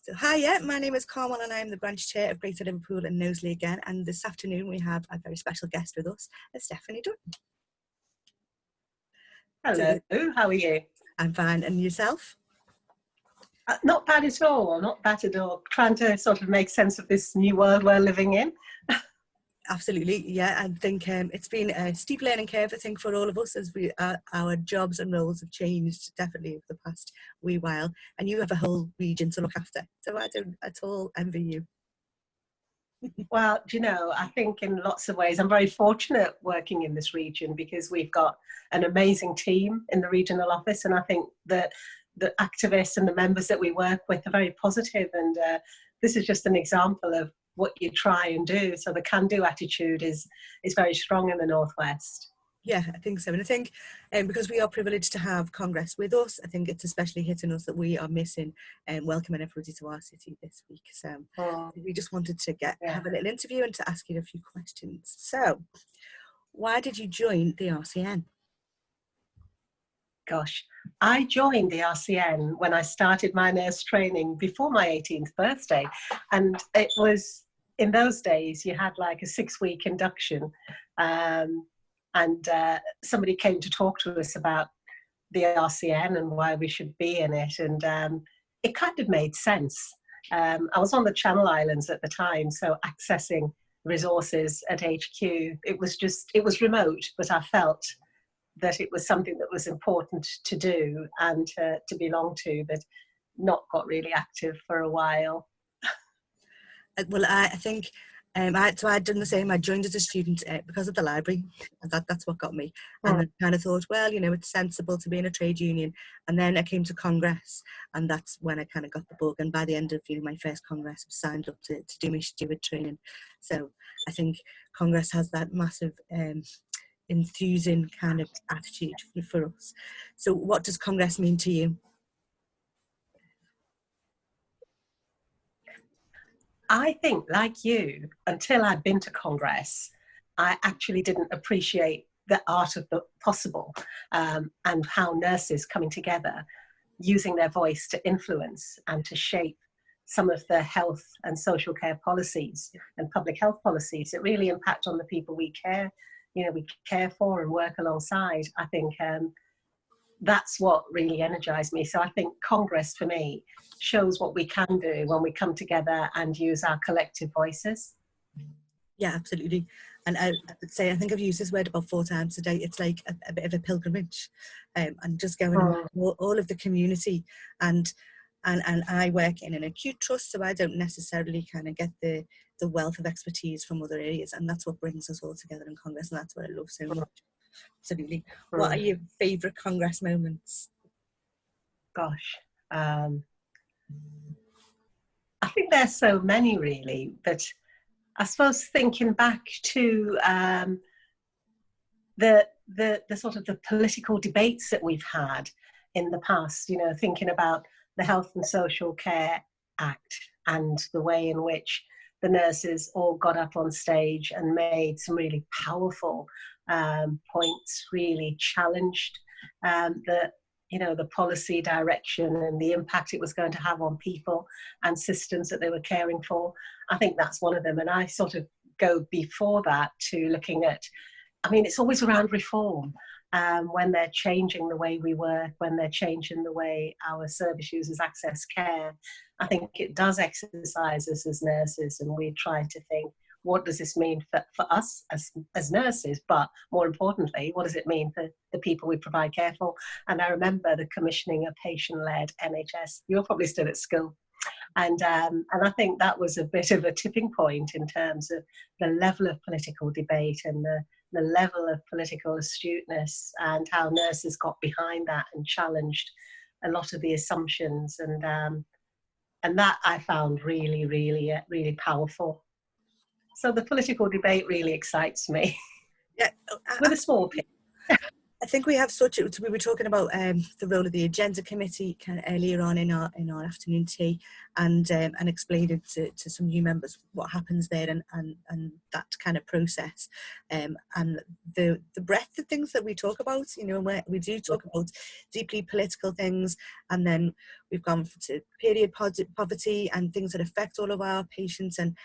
So hi, my name is Carmel and I'm the branch chair of Greater Liverpool and Knowsley again, and this afternoon we have a very special guest with us, Estephanie Dunn. Hello, how are you? I'm fine, and yourself? Not bad at all, not bad at all. Trying to sort of make sense of this new world we're living in. Absolutely, yeah. I think it's been a steep learning curve, I think, for all of us as our jobs and roles have changed definitely over the past wee while, and you have a whole region to look after, so I don't at all envy you. Well, do you know, I think in lots of ways I'm very fortunate working in this region because we've got an amazing team in the regional office, and I think that the activists and the members that we work with are very positive, and this is just an example of what you try and do. So the can-do attitude is very strong in the Northwest. Yeah, I think so. And I think because we are privileged to have Congress with us, I think it's especially hitting us that we are missing welcoming everybody to our city this week. So we just wanted to have a little interview and to ask you a few questions. So why did you join the RCN? Gosh, I joined the RCN when I started my nurse training before my 18th birthday. And it was, in those days, you had like a 6-week induction. And somebody came to talk to us about the RCN and why we should be in it. And it kind of made sense. I was on the Channel Islands at the time, so accessing resources at HQ, it was remote, but I felt that it was something that was important to do and to belong to, but not got really active for a while. Well, I think so I'd done the same. I joined as a student because of the library. That's what got me. And I kind of thought, well, you know, it's sensible to be in a trade union. And then I came to Congress, and that's when I kind of got the bug. And by the end of my first Congress, I was signed up to do my steward training. So I think Congress has that massive enthusing kind of attitude for us. So what does Congress mean to you? I think, like you, until I'd been to Congress, I actually didn't appreciate the art of the possible and how nurses coming together, using their voice to influence and to shape some of the health and social care policies and public health policies that really impact on the people we care for and work alongside. I think that's what really energized me. So I think Congress for me shows what we can do when we come together and use our collective voices. Yeah, absolutely. And I would say, I think I've used this word about 4 times today. It's like a bit of a pilgrimage, and just going all of the community. And I work in an acute trust, so I don't necessarily kind of get the wealth of expertise from other areas, and that's what brings us all together in Congress, and that's what I love so much. Absolutely. What are your favourite Congress moments? Gosh, I think there's so many really, but I suppose thinking back to the sort of the political debates that we've had in the past, you know, thinking about the Health and Social Care Act and the way in which the nurses all got up on stage and made some really powerful points, really challenged the policy direction and the impact it was going to have on people and systems that they were caring for. I think that's one of them. And I sort of go before that to looking at, I mean, it's always around reform. When they're changing the way we work, when they're changing the way our service users access care, I think it does exercise us as nurses, and we try to think, what does this mean for us as nurses, but more importantly, what does it mean for the people we provide care for? And I remember the commissioning of patient-led NHS. You're probably still at school. And I think that was a bit of a tipping point in terms of the level of political debate and the level of political astuteness and how nurses got behind that and challenged a lot of the assumptions. And that I found really, really, really powerful. So the political debate really excites me. Yeah, with a small pin. I think we have we were talking about the role of the agenda committee kind of earlier on in our afternoon tea, and explaining to some new members what happens there and that kind of process, and the breadth of things that we talk about. You know, where we do talk about deeply political things, and then we've gone to period poverty and things that affect all of our patients, and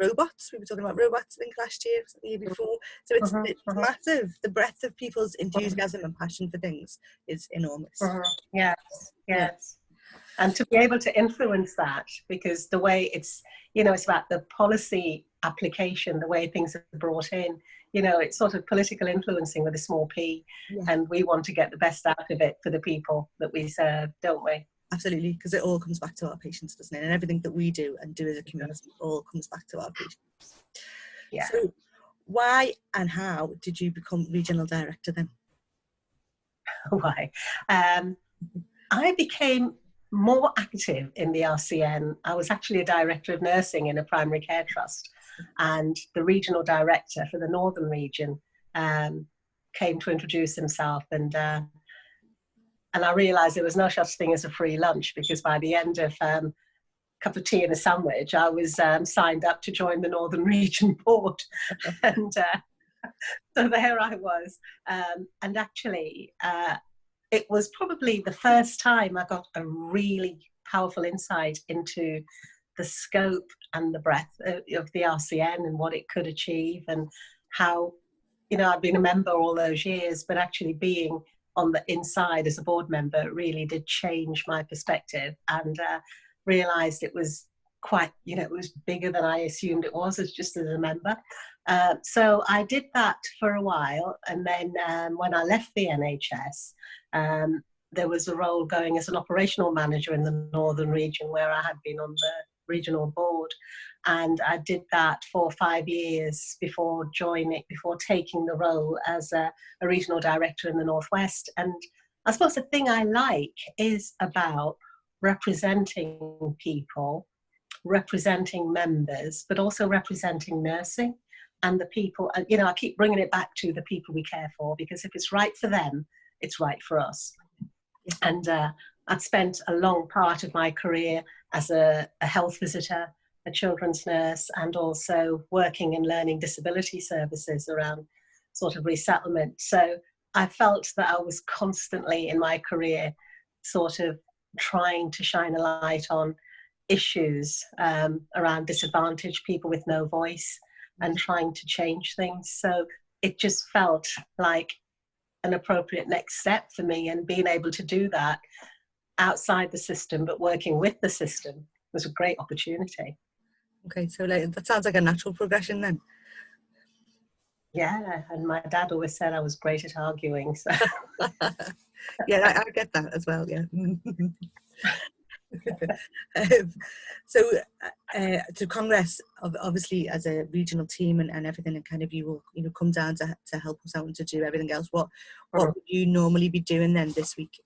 robots. We were talking about robots, I think, last year, the year before. So it's massive. The breadth of people's enthusiasm and passion for things is enormous. Yes, yes. And to be able to influence that, because the way it's, you know, it's about the policy application, the way things are brought in, you know, it's sort of political influencing with a small p, and we want to get the best out of it for the people that we serve, don't we? Absolutely, because it all comes back to our patients, doesn't it? And everything that we do and do as a community all comes back to our patients. Yeah. So why and how did you become regional director then? Why? I became more active in the RCN. I was actually a director of nursing in a primary care trust, and the regional director for the northern region came to introduce himself, and I realised there was no such thing as a free lunch, because by the end of a cup of tea and a sandwich, I was signed up to join the northern region board, and so there I was, and actually it was probably the first time I got a really powerful insight into the scope and the breadth of the RCN and what it could achieve, and how, you know, I've been a member all those years, but actually being on the inside as a board member really did change my perspective, and realised it was quite, you know, it was bigger than I assumed it was as just as a member. So I did that for a while, and then when I left the NHS, there was a role going as an operational manager in the northern region, where I had been on the regional board, and I did that for 5 years before taking the role as a regional director in the northwest. And I suppose the thing I like is about representing people, representing members, but also representing nursing and the people. You know, I keep bringing it back to the people we care for, because if it's right for them, it's right for us. And I'd spent a long part of my career as a health visitor, a children's nurse, and also working in learning disability services around sort of resettlement. So I felt that I was constantly in my career sort of trying to shine a light on issues around disadvantaged people with no voice, and trying to change things. So it just felt like an appropriate next step for me, and being able to do that outside the system but working with the system was a great opportunity. Okay, so that sounds like a natural progression then. Yeah, and my dad always said I was great at arguing, so yeah, I get that as well, yeah. So to Congress, obviously as a regional team and everything, and kind of you will, you know, come down to help us out and to do everything else. What would you normally be doing then this week?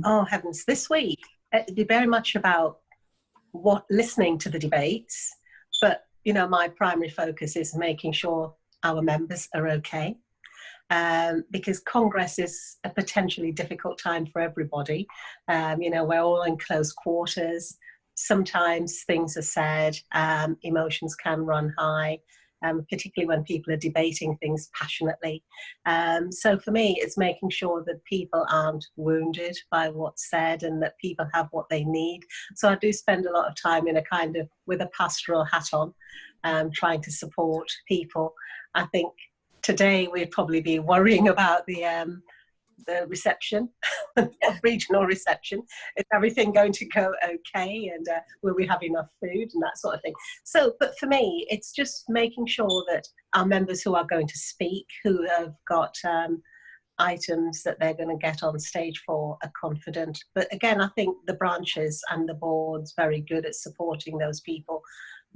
Oh heavens, this week it'd be very much about listening to the debates, but you know, my primary focus is making sure our members are okay. Because Congress is a potentially difficult time for everybody. You know, we're all in close quarters. Sometimes things are said, emotions can run high, particularly when people are debating things passionately. So for me, it's making sure that people aren't wounded by what's said, and that people have what they need. So I do spend a lot of time in a kind of, with a pastoral hat on, trying to support people. I think today we'd probably be worrying about the reception, regional reception. Is everything going to go okay? And will we have enough food and that sort of thing? So, but for me, it's just making sure that our members who are going to speak, who have got items that they're going to get on stage for, are confident. But again, I think the branches and the board's very good at supporting those people.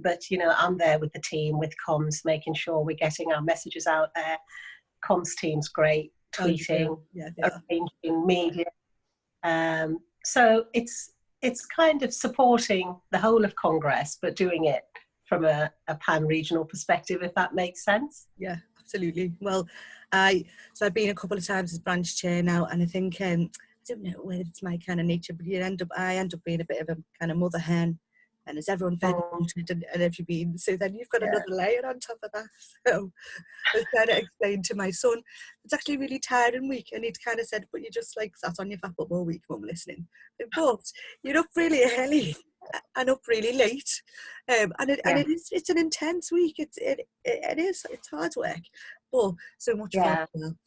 But, you know, I'm there with the team, with comms, making sure we're getting our messages out there. Comms team's great, tweeting, arranging media. So it's kind of supporting the whole of Congress, but doing it from a pan-regional perspective, if that makes sense. Yeah, absolutely. Well, I've been a couple of times as branch chair now, and I think, I don't know whether it's my kind of nature, but I end up being a bit of a kind of mother hen and is everyone fed and watered and have you been? So then you've got another layer on top of that. So I was trying to explain to my son, it's actually a really tiring week, and he'd kind of said, but you just like sat on your fat butt all week, mum, listening. But you're up really early and up really late, and it's an intense week. It's hard work, but so much fun.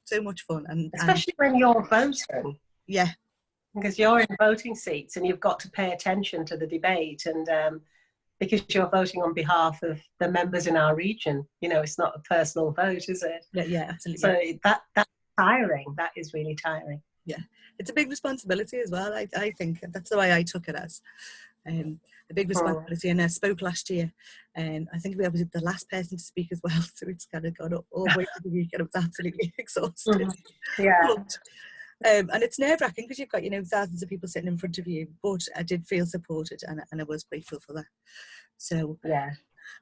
So much fun, and especially when you're voting. Yeah, because you're in voting seats and you've got to pay attention to the debate, and because you're voting on behalf of the members in our region, you know, it's not a personal vote, is it? Yeah, absolutely. So that's tiring. That is really tiring. Yeah, it's a big responsibility as well. I think that's the way I took it as. A big responsibility, and I spoke last year, and I think we were the last person to speak as well, so it's kind of gone up all the way through the week, and I was absolutely exhausted. But, and it's nerve-wracking because you've got, you know, thousands of people sitting in front of you, but I did feel supported, and I was grateful for that. So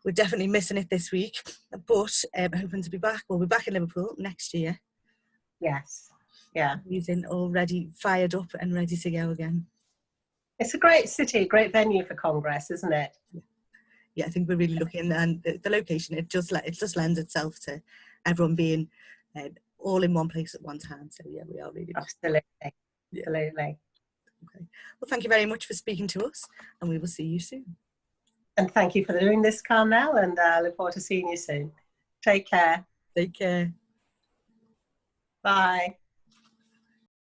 we're definitely missing it this week, but hoping to be back. We'll be back in Liverpool next year. Yes. Yeah. Using already fired up and ready to go again. It's a great city, great venue for Congress, isn't it? Yeah, I think we're really lucky, and the location, it just lends itself to everyone being all in one place at one time. So yeah, we are really lucky. Absolutely. Okay. Well, thank you very much for speaking to us, and we will see you soon. And thank you for doing this, Carmel, and I look forward to seeing you soon. Take care. Take care. Bye.